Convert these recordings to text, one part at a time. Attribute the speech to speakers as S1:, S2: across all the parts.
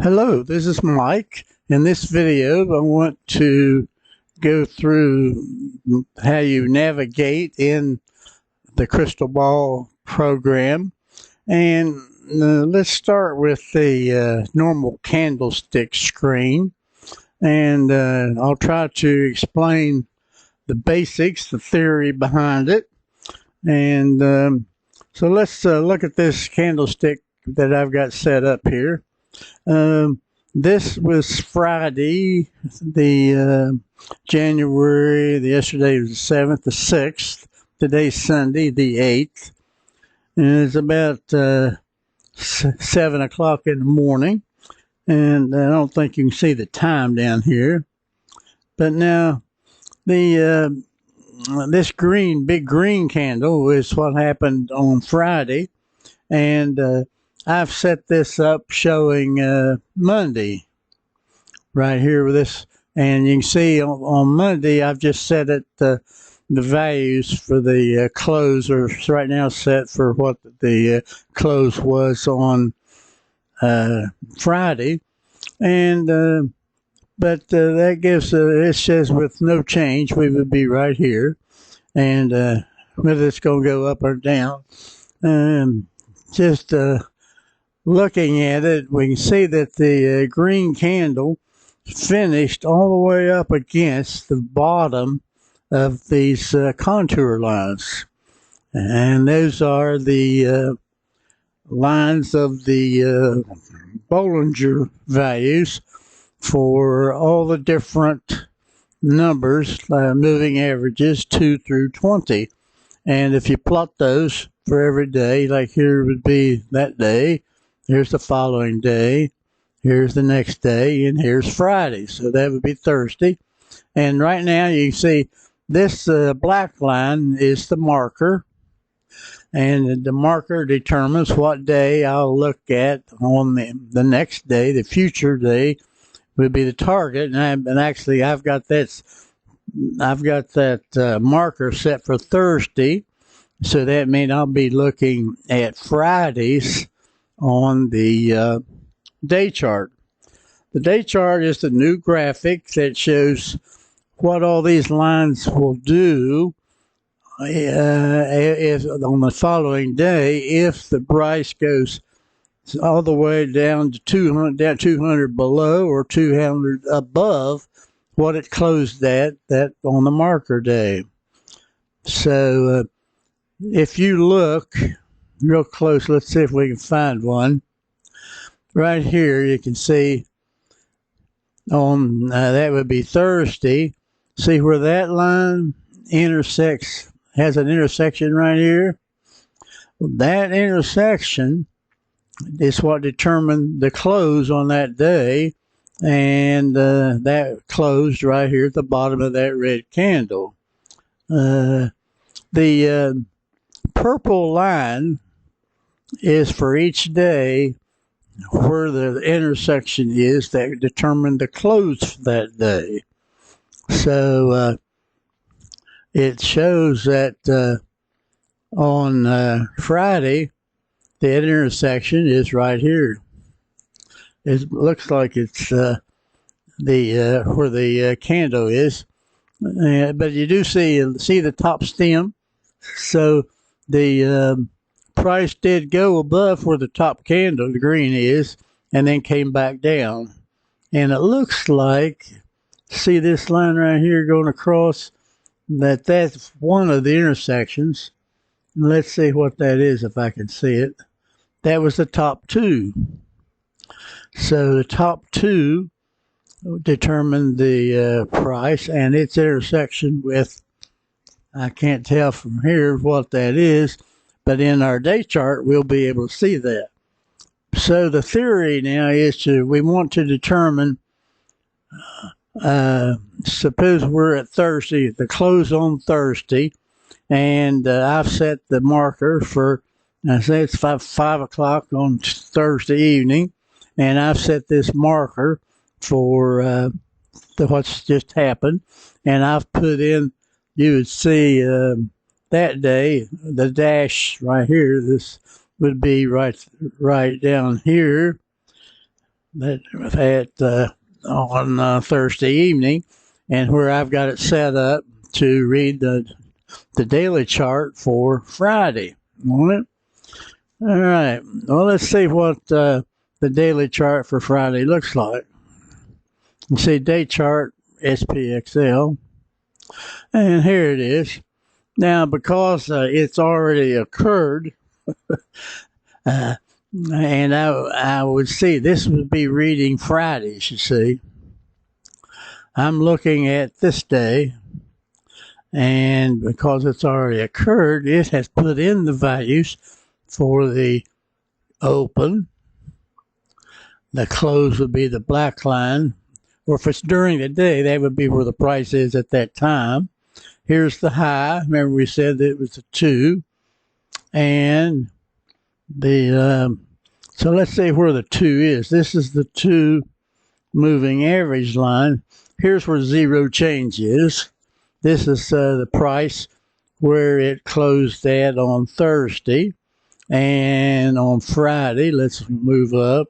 S1: Hello, this is Mike. In this video, I want to go through how you navigate in the Crystal Ball program. And let's start with the normal candlestick screen. And I'll try to explain the basics, the theory behind it. And so let's look at this candlestick that I've got set up here. This was Friday, the yesterday was the 7th, the 6th. Today's Sunday, the 8th. And it's about 7 o'clock in the morning. And I don't think you can see the time down here. But now, the this big green candle is what happened on Friday. And I've set this up showing Monday right here with this, and you can see on Monday I've just set it the values for the close are right now set for what the close was on Friday, and but that gives it says with no change we would be right here, and whether it's going to go up or down, just looking at it, we can see that the green candle finished all the way up against the bottom of these contour lines. And those are the lines of the Bollinger values for all the different numbers, moving averages 2 through 20. And if you plot those for every day, like here would be that day, here's the following day, here's the next day, and here's Friday. So that would be Thursday. And right now you can see this black line is the marker. And the marker determines what day I'll look at on the next day. The future day would be the target. And actually I've got that marker set for Thursday. So that means I'll be looking at Fridays on the day chart. The day chart is the new graphic that shows what all these lines will do if on the following day if the price goes all the way down to 200 below or 200 above what it closed at that on the marker day. So if you look real close, let's see if we can find one. Right here, you can see on that would be Thursday. See where that line intersects, has an intersection right here? That intersection is what determined the close on that day, and that closed right here at the bottom of that red candle. The purple line is for each day where the intersection is that determined the close for that day. So it shows that on Friday, the intersection is right here. It looks like it's where the candle is, but you do see the top stem. So the price did go above where the top candle, the green is, and then came back down. And it looks like, see this line right here going across, that's one of the intersections. Let's see what that is if I can see it. That was the top two. So the top two determined the price and its intersection with, I can't tell from here what that is, but in our day chart, we'll be able to see that. So the theory now is we want to determine, suppose we're at Thursday, the close on Thursday, and I've set the marker for, I say it's 5 o'clock on Thursday evening, and I've set this marker for what's just happened, and I've put in, you would see that day, the dash right here, this would be right down here, on Thursday evening, and where I've got it set up to read the daily chart for Friday. All right. Well, let's see what the daily chart for Friday looks like. You see day chart SPXL, and here it is. Now, because it's already occurred, and I would see this would be reading Fridays, you see. I'm looking at this day, and because it's already occurred, it has put in the values for the open. The close would be the black line, or if it's during the day, that would be where the price is at that time. Here's the high. Remember we said that it was a 2. And so let's see where the 2 is. This is the 2 moving average line. Here's where zero change is. This is the price where it closed at on Thursday. And on Friday, let's move up.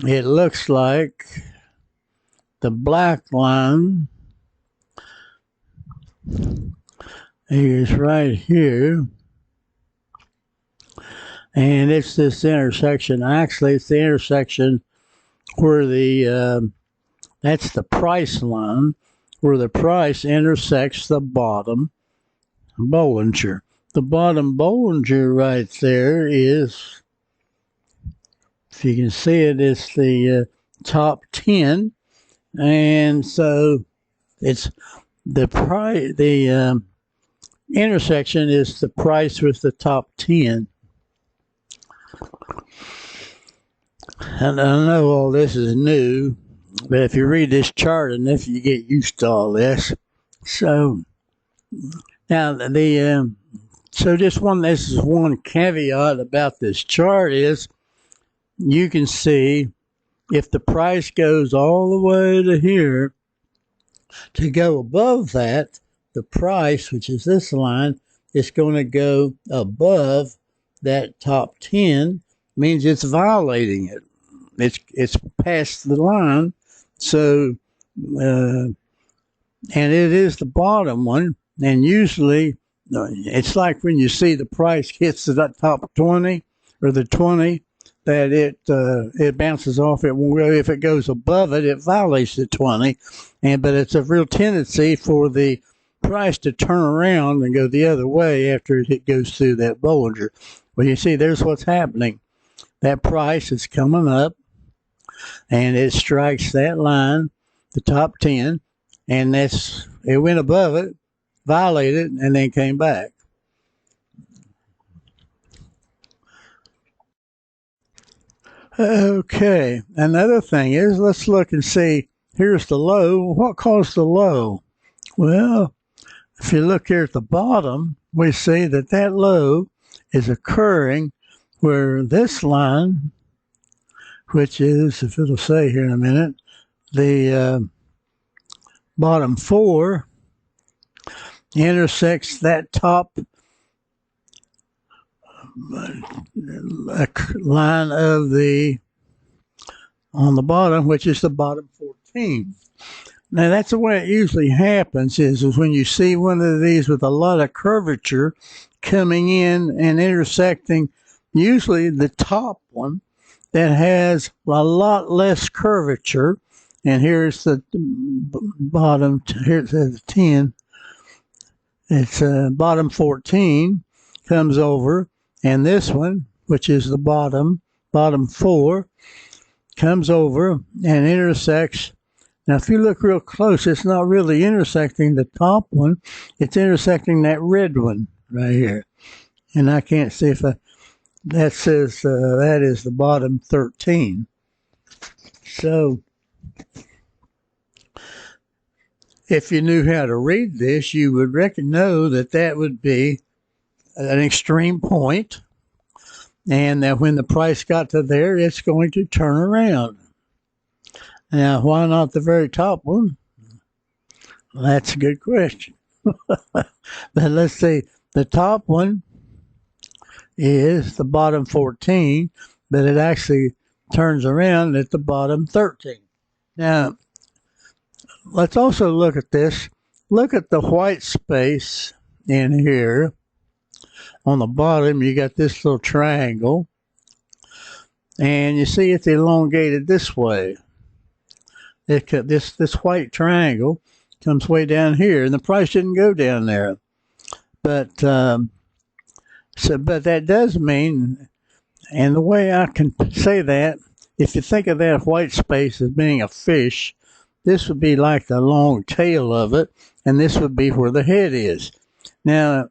S1: It looks like the black line is right here, and it's this intersection. Actually, it's the intersection where that's the price line, where the price intersects the bottom Bollinger. The bottom Bollinger right there is, if you can see it, it's the top 10. And so it's the price, the intersection is the price with the top 10. And I know all this is new, but if you read this chart enough, you get used to all this. So now this is one caveat about this chart is you can see if the price goes all the way to here, to go above that, the price, which is this line, is going to go above that top 10, means it's violating it. It's past the line. So, and it is the bottom one. And usually, it's like when you see the price hits the top 20 or the 20, that it bounces off. It won't go. If it goes above it, it violates the 20. But it's a real tendency for the price to turn around and go the other way after it goes through that Bollinger. Well, you see, there's what's happening. That price is coming up, and it strikes that line, the top 10, and it went above it, violated, and then came back. Okay, another thing is, let's look and see, here's the low. What caused the low? Well, if you look here at the bottom, we see that low is occurring where this line, which is, if it'll say here in a minute, the bottom 4 intersects that top line of on the bottom, which is the bottom 14. Now that's the way it usually happens is when you see one of these with a lot of curvature coming in and intersecting usually the top one that has a lot less curvature, and here's the bottom, here it says 10, it's bottom 14 comes over, and this one, which is the bottom 4, comes over and intersects. Now, if you look real close, it's not really intersecting the top one. It's intersecting that red one right here. And I can't see if that says that is the bottom 13. So, if you knew how to read this, you would know that would be an extreme point, and that when the price got to there, it's going to turn around. Now, why not the very top one? Well, that's a good question. But let's see. The top one is the bottom 14, but it actually turns around at the bottom 13. Now, let's also look at this. Look at the white space in here. On the bottom, you got this little triangle, and you see it's elongated this way. This white triangle comes way down here, and the price didn't go down there. But but that does mean, and the way I can say that, if you think of that white space as being a fish, this would be like the long tail of it, and this would be where the head is. Now,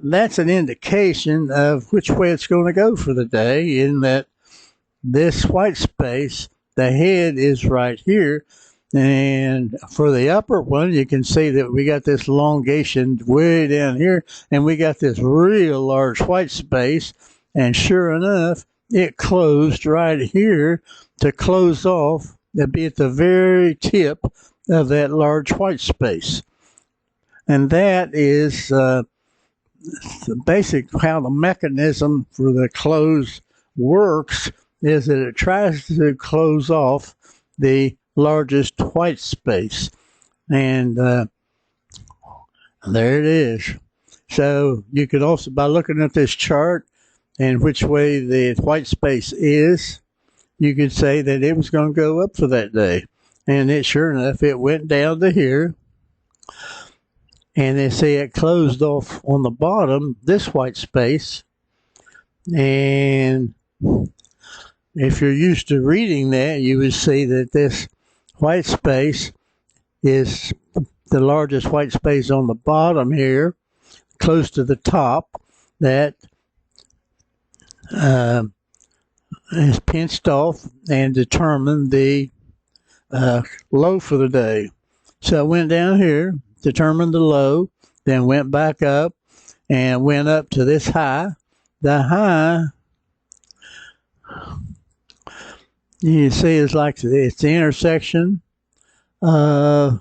S1: that's an indication of which way it's going to go for the day, in that this white space, the head is right here. And for the upper one, you can see that we got this elongation way down here, and we got this real large white space. And sure enough, it closed right here to close off, to be at the very tip of that large white space. And that is basic how the mechanism for the close works, is that it tries to close off the largest white space. And there it is. So you could also, by looking at this chart and which way the white space is, you could say that it was going to go up for that day. And it, sure enough, it went down to here. And they say it closed off on the bottom, this white space. And if you're used to reading that, you would see that this white space is the largest white space on the bottom here, close to the top, that is pinched off and determined the low for the day. So it went down here, determined the low, then went back up and went up to this high. The high, you see, is like it's the intersection. That's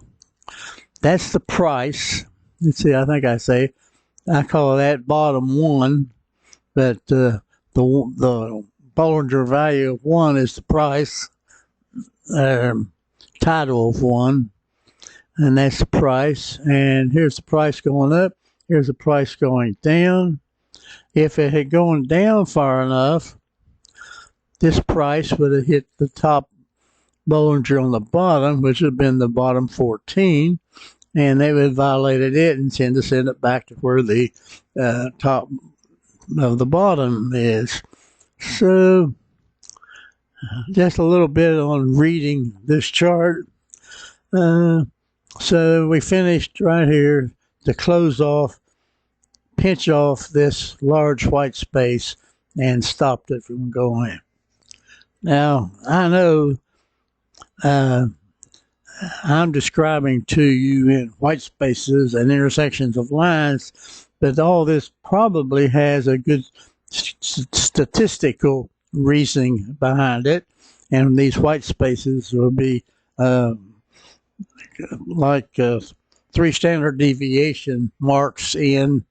S1: the price. Let's see, I think I call that bottom one, but the Bollinger value of 1 is the price, title of 1, and that's the price. And here's the price going up. Here's the price going down. If it had gone down far enough, this price would have hit the top Bollinger on the bottom, which would have been the bottom 14, and they would have violated it and send it back to where the top of the bottom is. So, just a little bit on reading this chart. So we finished right here to close off, pinch off this large white space, and stopped it from going. Now, I know I'm describing to you in white spaces and intersections of lines, but all this probably has a good statistical reasoning behind it, and these white spaces will be like 3 standard deviation marks in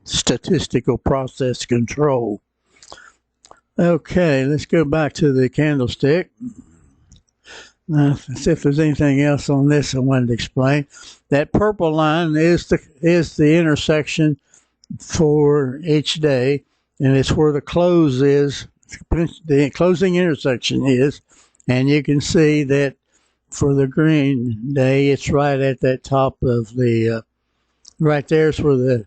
S1: statistical process control. Okay, let's go back to the candlestick. Let's see if there's anything else on this I wanted to explain. That purple line is the intersection for each day, and it's where the close is, the closing intersection is, and you can see that for the green day, it's right at that top of the, right there's where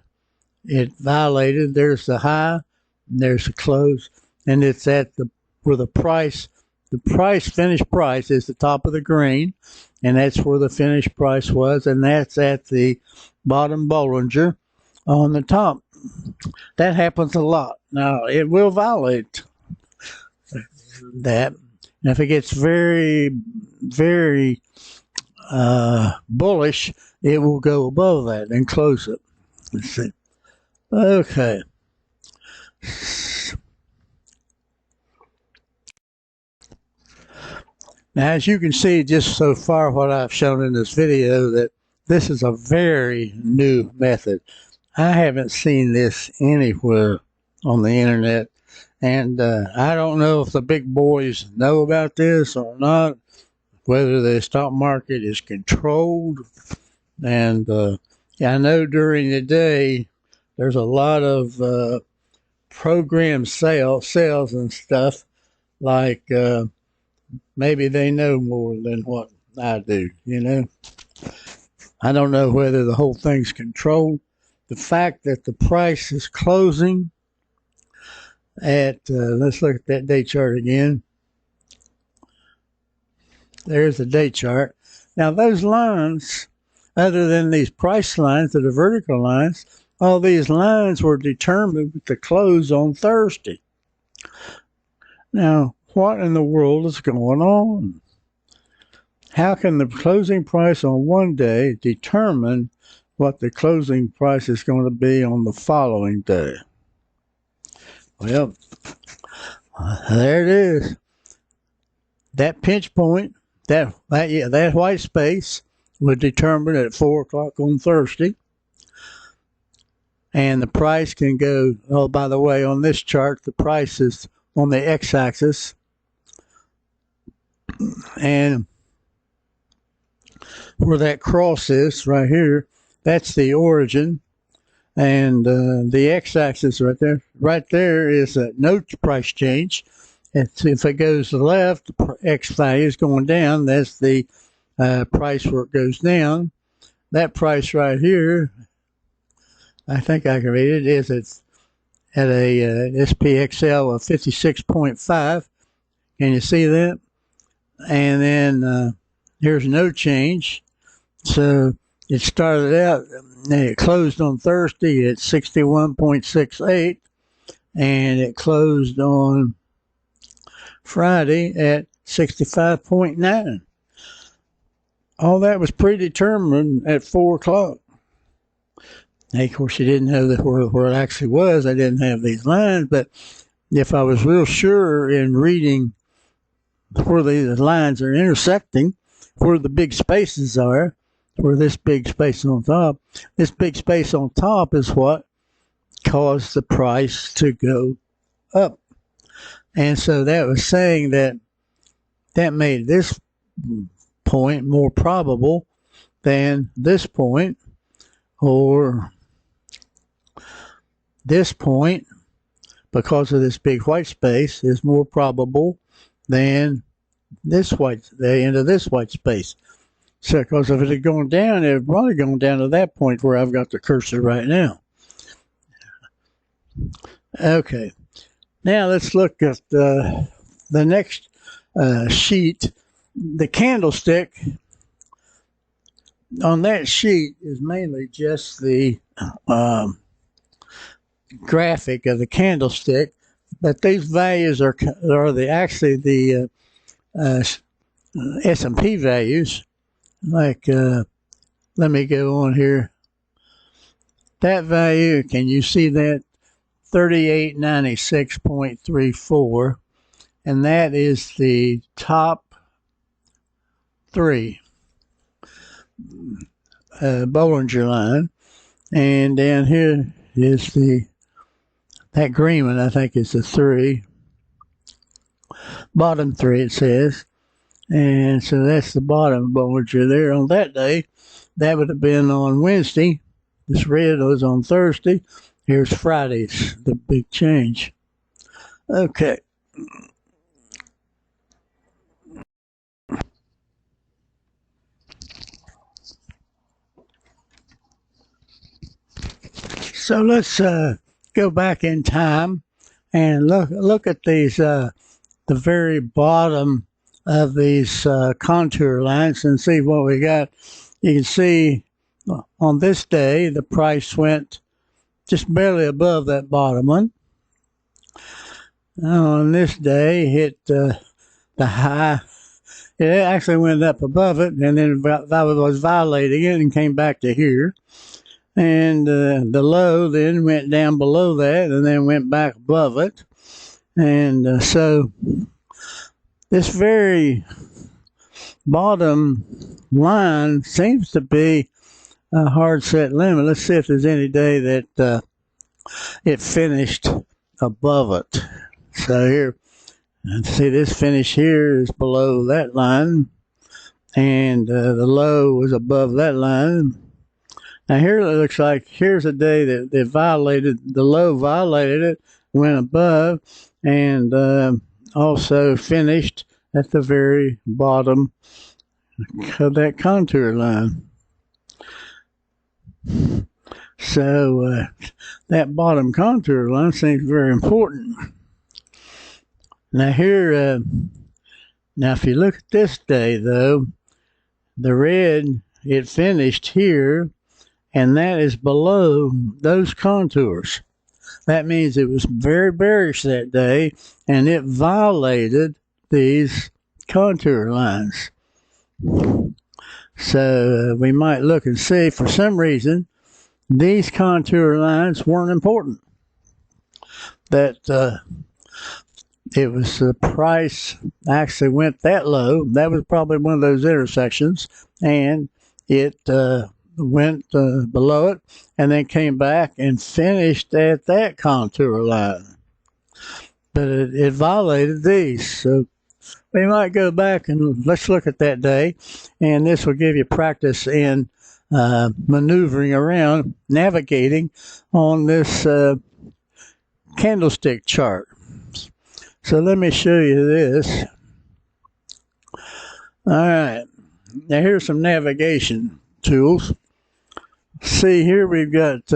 S1: it violated. There's the high, and there's the close, and it's at where the finished price is the top of the green, and that's where the finished price was, and that's at the bottom Bollinger on the top. That happens a lot. Now, it will violate that. And if it gets very, very bullish, it will go above that and close it. Let's see. Okay. Now, as you can see just so far what I've shown in this video, that this is a very new method. I haven't seen this anywhere on the internet. And I don't know if the big boys know about this or not, whether the stock market is controlled. And yeah, I know during the day there's a lot of program sales and stuff. Like maybe they know more than what I do. I don't know whether the whole thing's controlled. The fact that the price is closing at, let's look at that day chart again. There's the day chart. Now, those lines, other than these price lines that are vertical lines, all these lines were determined to close on Thursday. Now, what in the world is going on? How can the closing price on one day determine what the closing price is going to be on the following day? Well, there it is. That pinch point, that white space was determined at 4 o'clock on Thursday. And the price can go, oh, by the way, on this chart, the price is on the x-axis. And where that cross is right here, that's the origin. And the x-axis right there is no price change. If it goes to the left, the x value is going down. That's the price where it goes down. That price right here, I think I can read it, is it's at a SPXL of 56.5. Can you see that? And then here's no change. So it started out, it closed on Thursday at 61.68, and it closed on Friday at 65.9. All that was predetermined at 4 o'clock. Now, of course, you didn't know where it actually was. I didn't have these lines, but if I was real sure in reading where these lines are intersecting, where the big spaces are, where this big space on top, this big space on top is what caused the price to go up. And so that was saying that made this point more probable than this point, or this point, because of this big white space, is more probable than the end of this white space. So, because if it had gone down, it had probably gone down to that point where I've got the cursor right now. Okay. Now let's look at the next sheet. The candlestick on that sheet is mainly just the graphic of the candlestick, but these values are actually the S&P values. Like, let me go on here. That value, can you see that? 3896.34, and that is the top 3 Bollinger line. And down here is that green one, I think is the 3. Bottom 3, it says. And so that's the bottom Bollinger there on that day. That would have been on Wednesday. This red was on Thursday. Here's Friday's, the big change. Okay. So let's go back in time and look at these, the very bottom of these contour lines, and see what we got. You can see on this day the price went just barely above that bottom one. On this day, hit the high. It actually went up above it, and then that was violating it and came back to here. And the low then went down below that and then went back above it. And so this very bottom line seems to be a hard set limit. Let's see if there's any day that it finished above it. So here, and see this finish here is below that line, and the low was above that line. Now here it looks like here's a day that they violated, the low violated it, went above, and also finished at the very bottom of that contour line. So that bottom contour line seems very important. Now here, now if you look at this day though, the red, it finished here, and that is below those contours. That means it was very bearish that day, and it violated these contour lines. So we might look and see, for some reason, these contour lines weren't important. That it was the price actually went that low. That was probably one of those intersections, and it went below it and then came back and finished at that contour line. But it violated these. So we might go back and let's look at that day, and this will give you practice in maneuvering around, navigating on this candlestick chart. So let me show you this. All right, now here's some navigation tools. See here we've got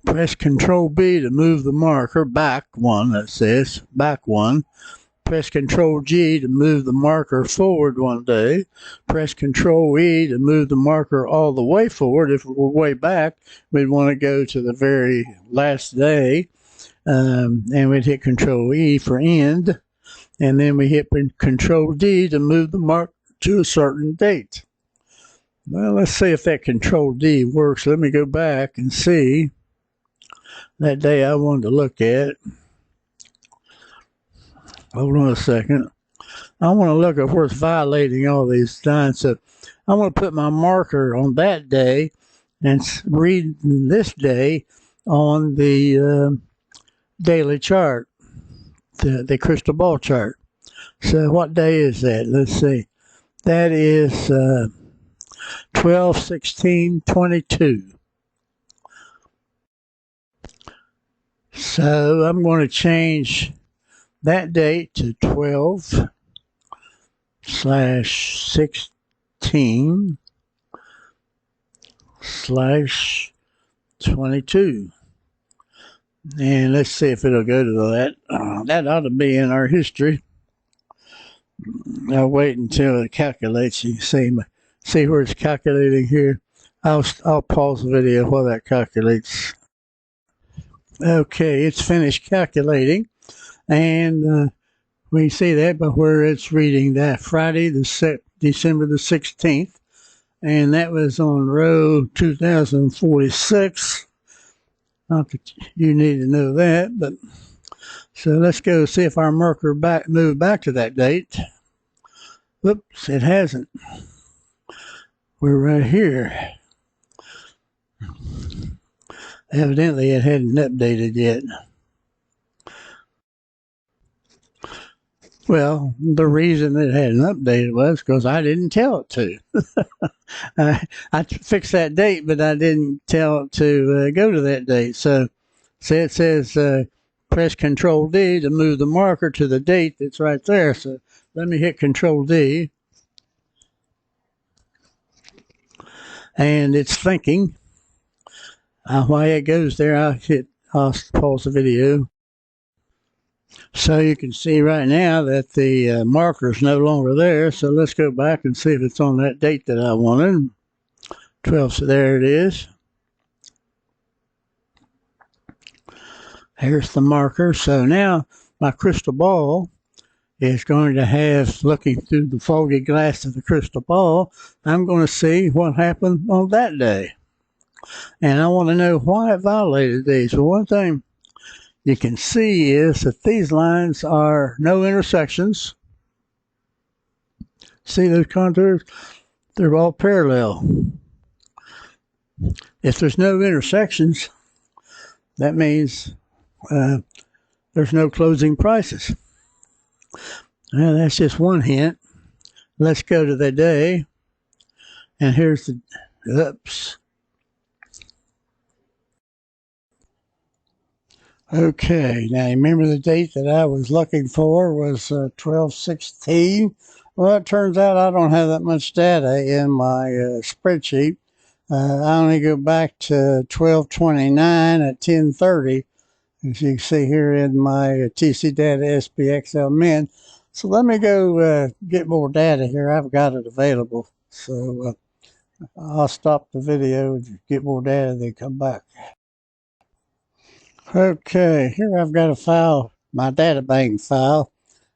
S1: press Control B to move the marker back one, that says back one. Press Control G to move the marker forward one day. Press Control E to move the marker all the way forward. If we're way back, we'd want to go to the very last day. And we'd hit Control E for end. And then we hit Control D to move the marker to a certain date. Well, let's see if that Control D works. Let me go back and see that day I wanted to look at. Hold on a second. I want to look at where it's violating all these lines. So I want to put my marker on that day and read this day on the daily chart, the crystal ball chart. So what day is that? Let's see. That is 12/16/22. So I'm going to change that date to 12/16/22. And let's see if it'll go to that. That ought to be in our history. I'll wait until it calculates. You can see where it's calculating here. I'll pause the video while that calculates. Okay, it's finished calculating, and we see that by where it's reading that Friday, December the 16th, and that was on row 2046. Not that you need to know that, but so let's go see if our marker moved back to that date. Whoops, it hasn't. We're right here. Evidently, it hadn't updated yet. Well, the reason it hadn't updated was because I didn't tell it to. I fixed that date, but I didn't tell it to go to that date. So it says press Control D to move the marker to the date that's right there. So let me hit Control D. And it's thinking. While it goes there, I'll pause the video. So you can see right now that the marker is no longer there. So let's go back and see if it's on that date that I wanted. 12, so there it is. Here's the marker. So now my crystal ball is going to have, looking through the foggy glass of the crystal ball, I'm going to see what happened on that day. And I want to know why it violated these. Well, one thing you can see is that these lines are no intersections. See those contours? They're all parallel. If there's no intersections, that means there's no closing prices. Well, that's just one hint. Let's go to the day. And here's the, oops. Okay, now remember the date that I was looking for was 12/16. Well, it turns out I don't have that much data in my spreadsheet. I only go back to 12/29 at 10:30, as you can see here in my TC Data SPXL Min. So let me go get more data here. I've got it available. So I'll stop the video and get more data, then come back. Okay, here I've got a file, my data bank file,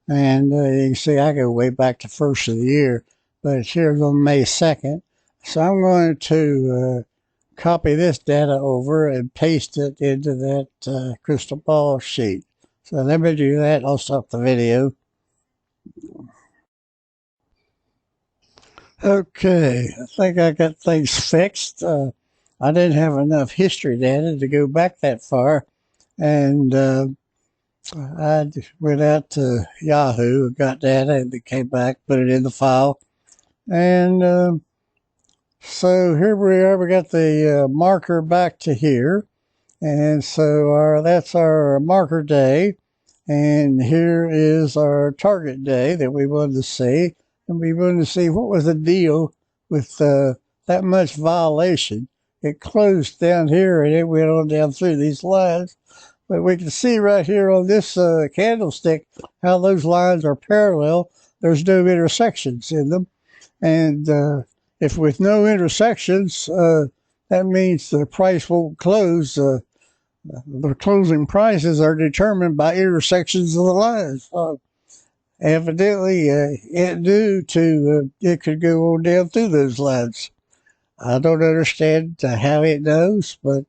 S1: and you can see I go way back to first of the year, but it's here on May 2nd. So I'm going to copy this data over and paste it into that crystal ball sheet. So let me do that. I'll stop the video. Okay, I think I got things fixed. I didn't have enough history data to go back that far, and I went out to Yahoo, got data, and came back, put it in the file. And so here we are. We got the marker back to here. And so that's our marker day. And here is our target day that we wanted to see. And we wanted to see what was the deal with that much violation. It closed down here and it went on down through these lines. But we can see right here on this candlestick how those lines are parallel. There's no intersections in them. And if with no intersections, that means the price won't close. The closing prices are determined by intersections of the lines. Evidently, it knew it could go on down through those lines. I don't understand how it knows, but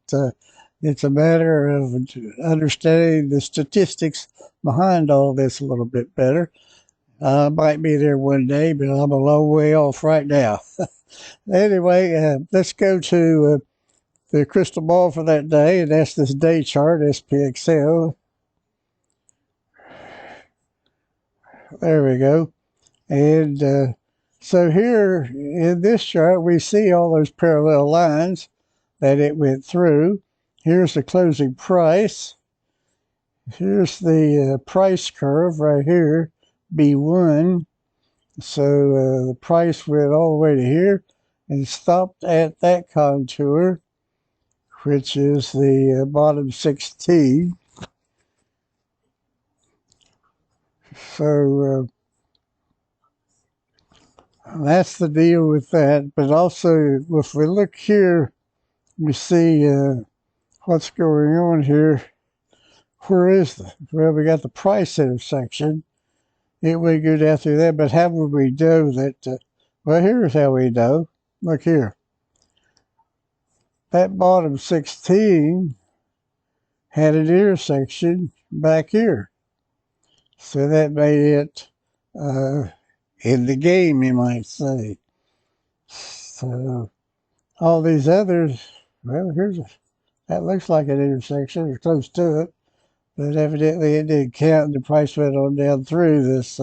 S1: it's a matter of understanding the statistics behind all this a little bit better. I might be there one day, but I'm a long way off right now. Anyway, let's go to the crystal ball for that day, and that's this day chart, SPXL. There we go. And so here in this chart, we see all those parallel lines that it went through. Here's the closing price. Here's the price curve right here, B1. So the price went all the way to here and stopped at that contour, which is the bottom 16. So that's the deal with that. But also, if we look here, we see what's going on here. Where is the? Well, we got the price intersection. It would go down through there, but how would we know that? Well, here's how we know. Look here. That bottom 16 had an intersection back here. So that made it in the game, you might say. So all these others, well, that looks like an intersection, or close to it. But evidently it didn't count. The price went on down through this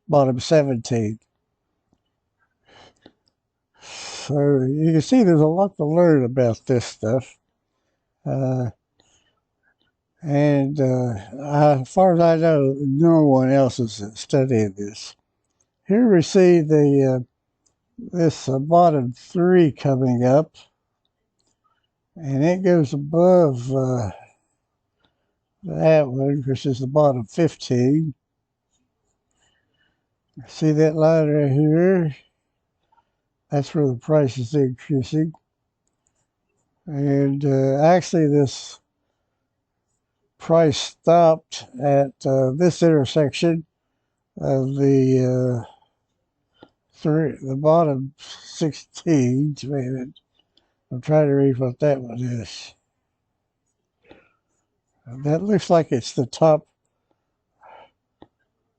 S1: bottom 17. So you can see there's a lot to learn about this stuff. As far as I know, no one else is studying this. Here we see this bottom 3 coming up, and it goes above that one, which is the bottom 15. See that line right here? That's where the price is increasing. And actually, this price stopped at this intersection of the bottom 16. Wait a minute. I'm trying to read what that one is. That looks like it's the top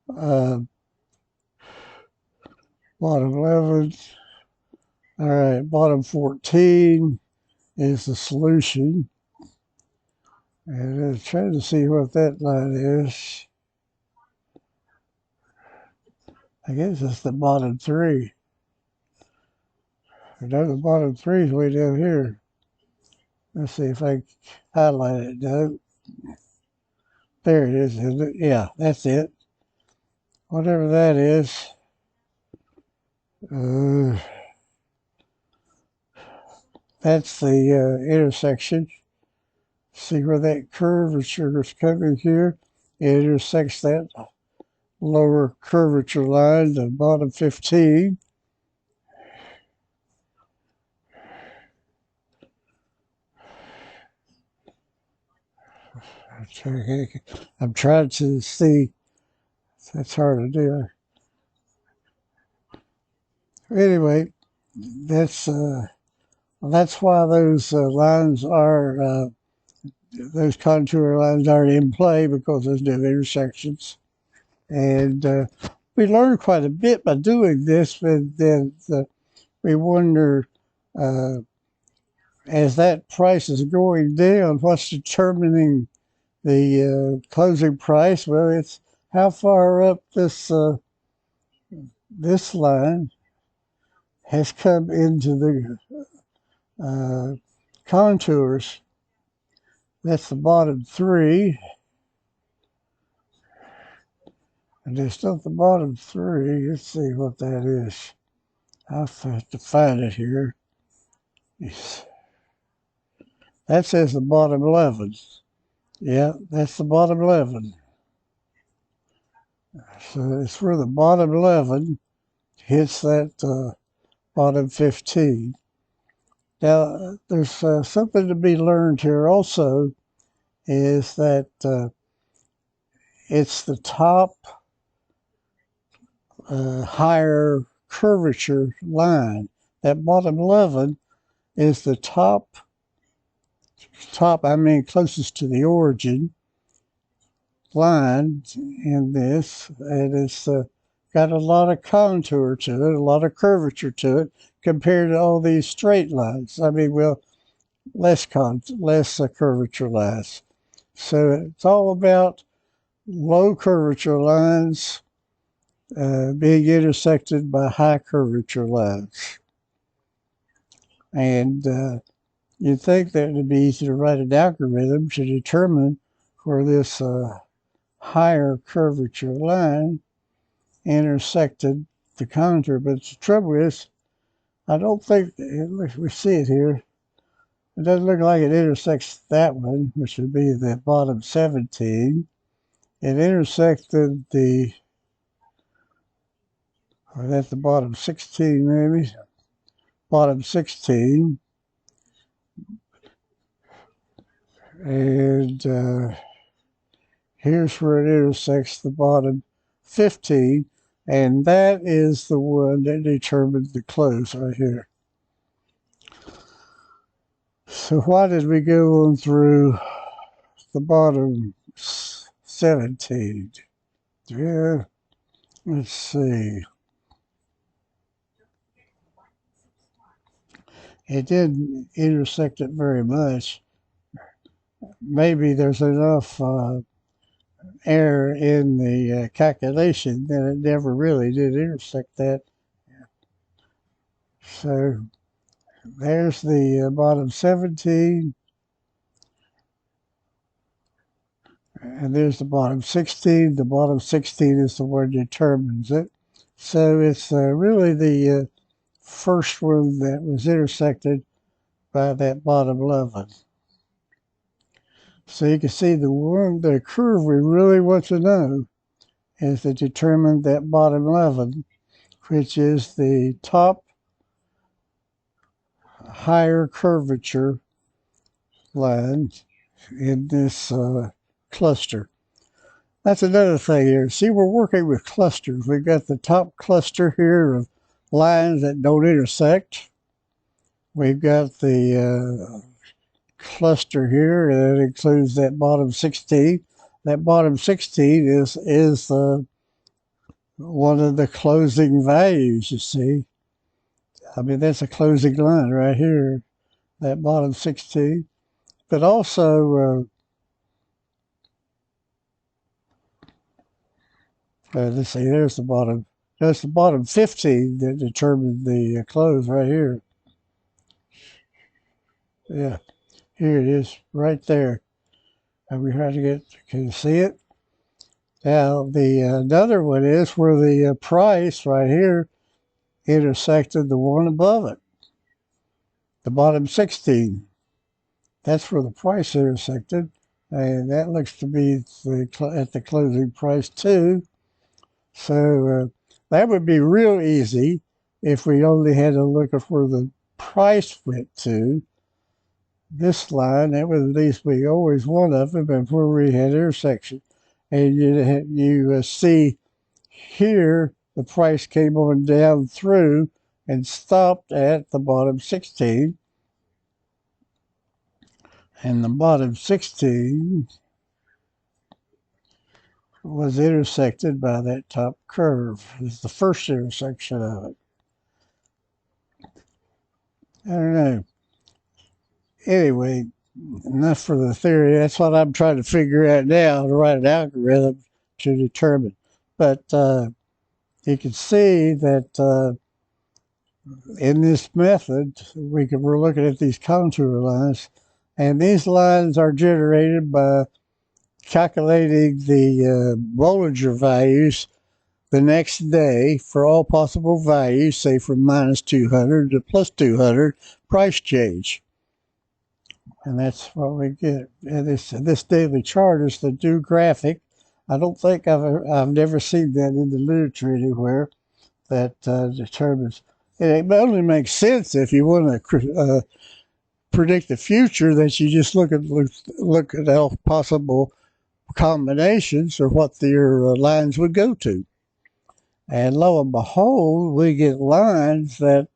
S1: bottom 11. All right, bottom 14 is the solution.
S2: And I'm trying to see what that line is. I guess it's the bottom three. I know the bottom three is way down here. Let's see if I can highlight it. No, there it is, isn't it? Yeah, that's it. Whatever that is. Uh, that's the intersection. See where that curvature is coming here? It intersects that lower curvature line, the bottom 15. I'm trying to see. That's hard to do. Anyway, that's why those lines are those contour lines are in play, because there's no intersections. And we learned quite a bit by doing this, but then we wonder, as that price is going down, what's determining the closing price? Well, it's how far up this line has come into the contours. That's the bottom three. And it's not the bottom three. Let's see what that is. I'll have to find it here. That says the bottom 11. Yeah, that's the bottom 11. So it's where the bottom 11 hits that bottom 15. Now, there's something to be learned here also, is that it's the top higher curvature line. That bottom 11 is the top, I mean closest to the origin line in this, and it's got a lot of contour to it, a lot of curvature to it, compared to all these straight lines. I mean, well, less curvature lines. So it's all about low curvature lines being intersected by high curvature lines. And you'd think that it'd be easy to write an algorithm to determine where this higher curvature line intersected the contour. But the trouble is, I don't think, we see it here, it doesn't look like it intersects that one, which would be the bottom 17. It intersected or that's the bottom 16 maybe, bottom 16. And here's where it intersects the bottom 15. And that is the one that determined the close right here. So why did we go on through the bottom 17? Yeah, let's see. It didn't intersect it very much. Maybe there's enough error in the calculation that it never really did intersect that. So there's the bottom 17, and there's the bottom 16. The bottom 16 is the one that determines it. So it's really the first one that was intersected by that bottom 11. So you can see the curve we really want to know is to determine that bottom 11, which is the top higher curvature line in this cluster. That's another thing here. See, we're working with clusters. We've got the top cluster here of lines that don't intersect. We've got the cluster here, and it includes that bottom 16. That bottom 16 is one of the closing values, you see. I mean, that's a closing line right here, that bottom 16. But also, Let's see, there's the bottom. That's the bottom 15 that determined the close right here. Yeah, here it is, right there. And we try to get, can you see it? Now, the another one is where the price right here intersected the one above it, the bottom 16. That's where the price intersected, and that looks to be at the closing price too. So that would be real easy if we only had to look at where the price went to. This line, that would at least be always one of them, and where we had intersection. And you see here the price came on down through and stopped at the bottom 16. And the bottom 16 was intersected by that top curve. It's the first intersection of it. I don't know. Anyway, enough for the theory. That's what I'm trying to figure out now, to write an algorithm to determine. But you can see that in this method, we're looking at these contour lines, and these lines are generated by calculating the Bollinger values the next day for all possible values, say from minus 200 to plus 200 price change. And that's what we get. And this daily chart is the new graphic. I don't think I've never seen that in the literature anywhere that determines. And it only makes sense if you want to predict the future, that you just look at all possible combinations or what your lines would go to. And lo and behold, we get lines that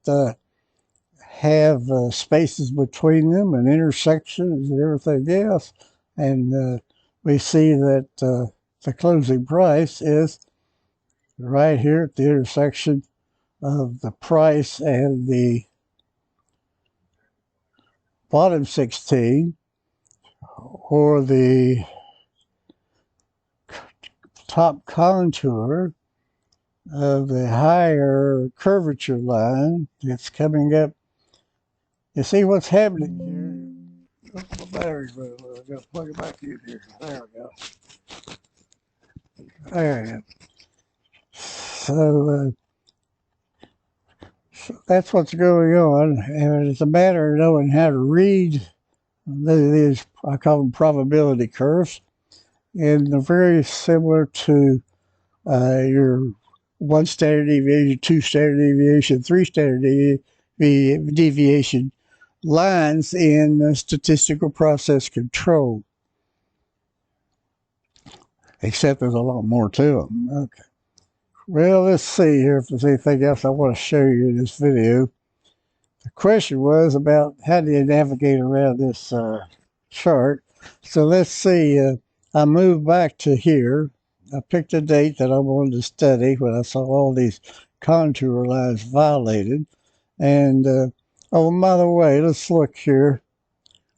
S2: have spaces between them and intersections and everything else. And we see that the closing price is right here at the intersection of the price and the bottom 16, or the top contour of the higher curvature line that's coming up. You see what's happening here? Oh, the battery's running low. I've got to plug it back in here. There we go. There we go. So that's what's going on, and it's a matter of knowing how to read these, I call them probability curves, and they're very similar to your 1 standard deviation, 2 standard deviation, 3 standard deviation lines in statistical process control. Except there's a lot more to them. Okay. Well, let's see here if there's anything else I want to show you in this video. The question was about how do you navigate around this chart. So let's see. I moved back to here. I picked a date that I wanted to study when I saw all these contour lines violated. And, oh, by the way, let's look here.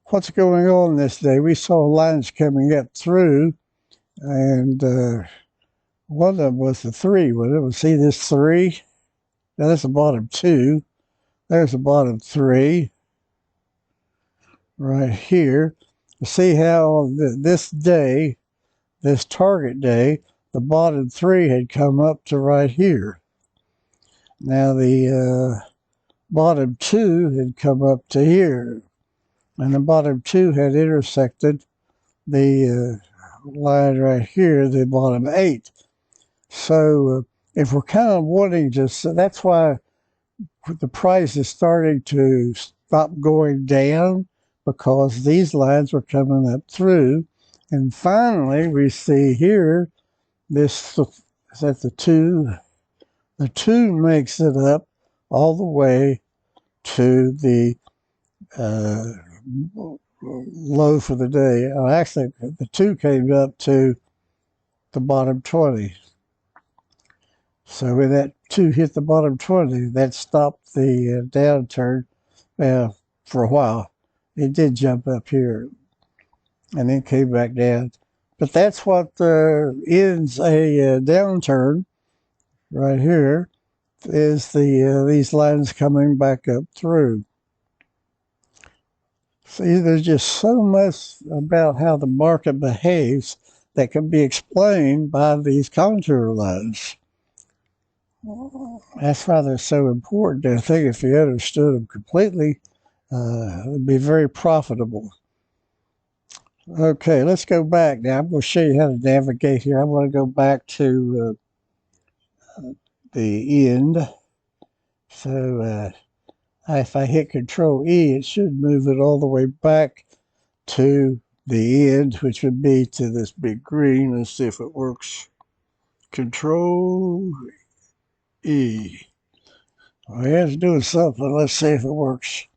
S2: What's going on this day? We saw lines coming up through, and one of them was the 3. Well, see this 3? Now, that's the bottom 2. There's the bottom 3 right here. See how this day, this target day, the bottom 3 had come up to right here. Now the bottom 2 had come up to here, and the bottom 2 had intersected the line right here, the bottom 8. So if we're kind of wanting to, that's why the price is starting to stop going down, because these lines were coming up through. And finally, we see here, this is at the 2. The 2 makes it up all the way to the low for the day. Actually, the 2 came up to the bottom 20. So when that 2 hit the bottom 20, that stopped the downturn for a while. It did jump up here and then came back down. But that's what ends a downturn right here, is these lines coming back up through. See, there's just so much about how the market behaves that can be explained by these contour lines. That's why they're so important. I think if you understood them completely, it would be very profitable. Okay, let's go back now. I'm going to show you how to navigate here. I want to go back to the end. So if I hit Control E, it should move it all the way back to the end, which would be to this big green. Let's see if it works. Control E. Well, yeah, it's doing something. Let's see if it works.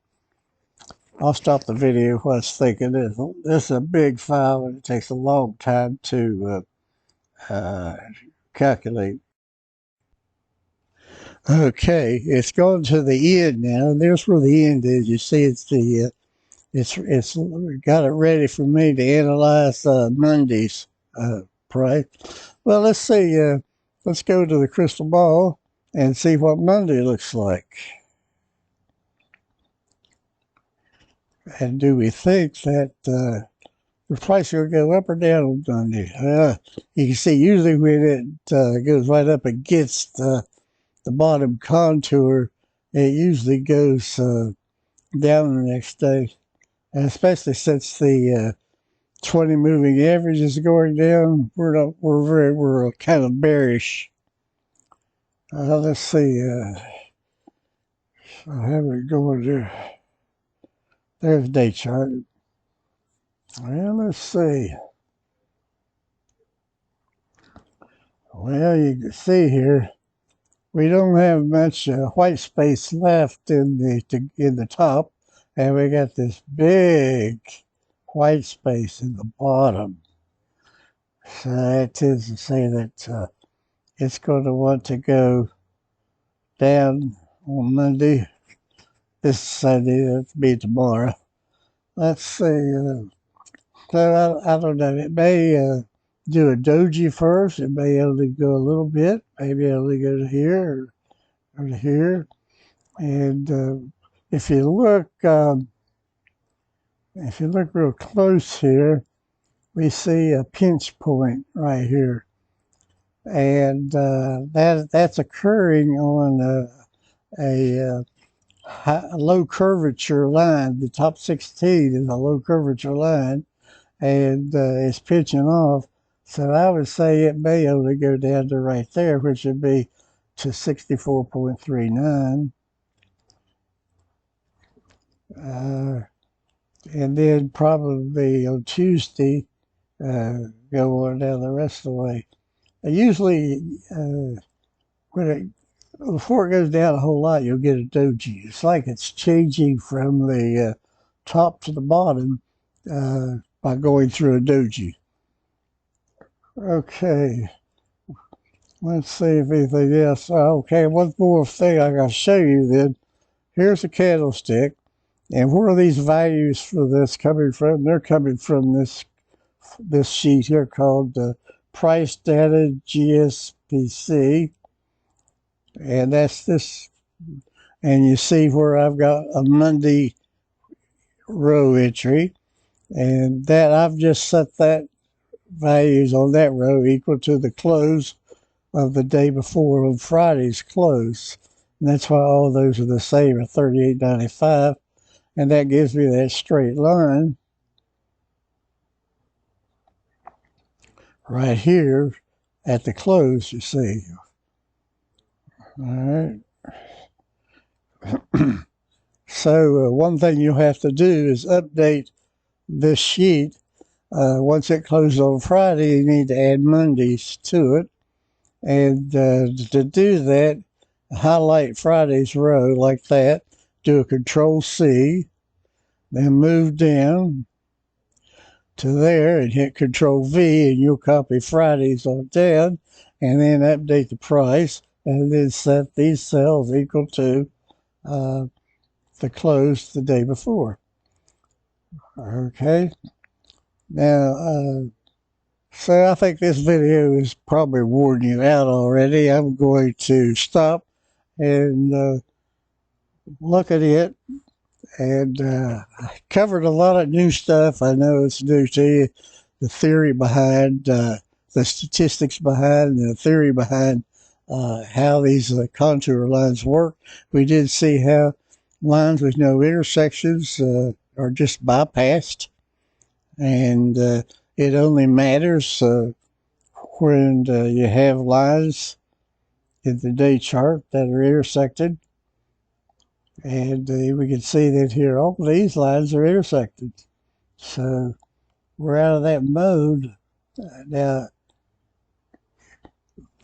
S2: I'll stop the video while it's thinking. This is a big file, and it takes a long time to calculate. Okay, it's gone to the end now, and there's where the end is. You see, it's got it ready for me to analyze Monday's price. Well, let's see. Let's go to the crystal ball and see what Monday looks like. And do we think that the price will go up or down on Monday? You can see usually when it goes right up against the bottom contour, it usually goes down the next day. And especially since the 20 moving average is going down, we're kind of bearish. Let's see. I have it going there. There's the day chart. Well, let's see. Well, you can see here we don't have much white space left in the top, and we got this big white space in the bottom. So that tends to say that it's going to want to go down on Monday. This Sunday, that'll be tomorrow. Let's see. So I don't know. It may do a doji first. It may only go a little bit. Maybe only go to here or to here. And if you look real close here, we see a pinch point right here, and that's occurring on a low curvature line. The top 16 is a low curvature line, and it's pitching off. So I would say it may only go down to right there, which would be to 64.39. And then probably on Tuesday, go on down the rest of the way. Usually, before it goes down a whole lot, you'll get a doji. It's like it's changing from the top to the bottom by going through a doji. Okay, let's see if anything else. Okay, one more thing I got to show you then. Here's a candlestick, and where are these values for this coming from? They're coming from this sheet here called Price Data GSPC, and that's this. And you see where I've got a Monday row entry, and that I've just set that values on that row equal to the close of the day before on Friday's close. And that's why all those are the same at 38.95, and that gives me that straight line right here at the close, you see. All right. So one thing you have to do is update this sheet. Once it closes on Friday, you need to add Mondays to it. And to do that, highlight Friday's row like that, do a Control C, then move down to there and hit Control V, and you'll copy Friday's on down, and then update the price, and then set these cells equal to the close the day before. Okay. Now, So I think this video is probably worn you out already. I'm going to stop and look at it. And I covered a lot of new stuff. I know it's new to you. The theory behind, the statistics behind, the theory behind how these contour lines work. We did see how lines with no intersections are just bypassed. And it only matters when you have lines in the day chart that are intersected. And we can see that here all these lines are intersected. So we're out of that mode. Now,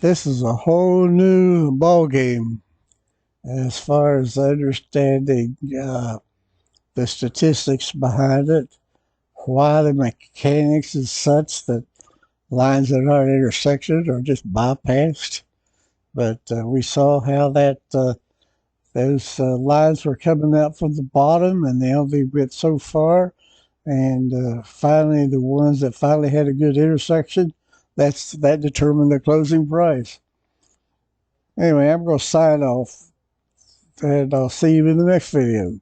S2: this is a whole new ball game as far as understanding the statistics behind it, why the mechanics is such that lines that aren't intersected are just bypassed. But we saw how that those lines were coming out from the bottom, and they only went so far. And finally, the ones that finally had a good intersection, that determined the closing price. Anyway, I'm going to sign off, and I'll see you in the next video.